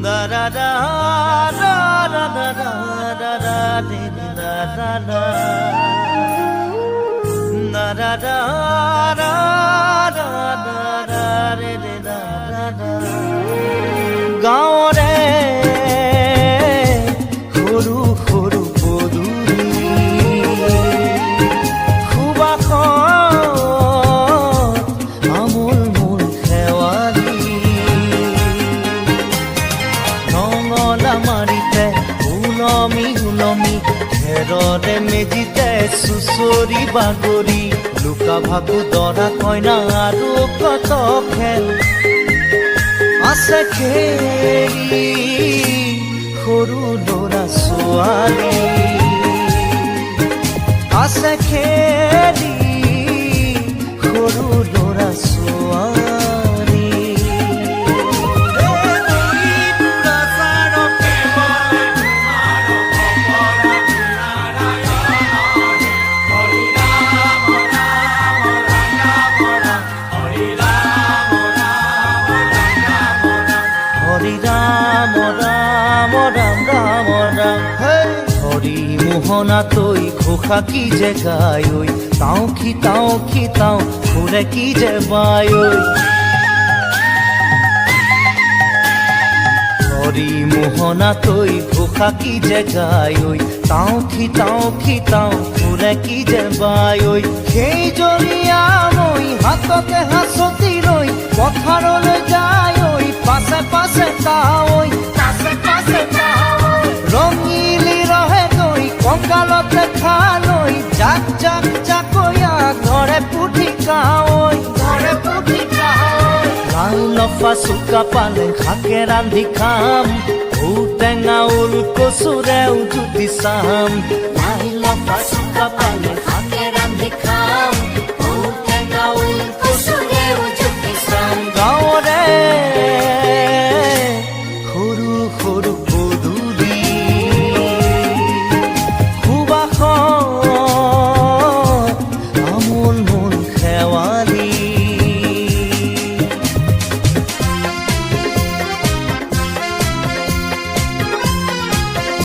da da da da da da da da da da da da da da da da গাঁৱৰে সৰু সৰু পদূলি সুবাসত আমোল মোল শেৱালি নঙলা মাৰিতে ওলমি ওলমি খেৰতে মেজিতে চুচৰি বাগৰি লুকা ভাকু দৰা কইনা আৰু কত খেল আছে খেলি সৰু ল'ৰা ছোৱালী আছে খেলি সৰু ল'ৰা ছোৱালী হৰি ৰাম ৰাম ৰাম ৰাম ৰাম হৰি মোহনা তৈ ঘোষা কি যে গায় তাও খিতাও ফুলে কি যে বায় হৰি মোহনা তৈ ঘোষা কি যে গায় তাও খিতাও ফুলে কি যে বায় সেই জৰিয়া মই হাততে হাঁচতি লৈ পথাৰলৈ যায় পাছে পাছে তাই ৰঙিলি ৰহে গৈ কঁকালতে খালৈ জাক জাক জাকৈয়া ঘৰে পুঠি কাৱৈ লাও লফা চুকা পালে শাকে ৰান্ধি খাম ঔটেঙা ওল কচুৰেও জুতি চাম লাই লফা চুকা পালে শাকে ৰান্ধি খাম ঔটেঙা ওল কচুৰেও জুতি চাম গাঁৱৰে সৰু সৰু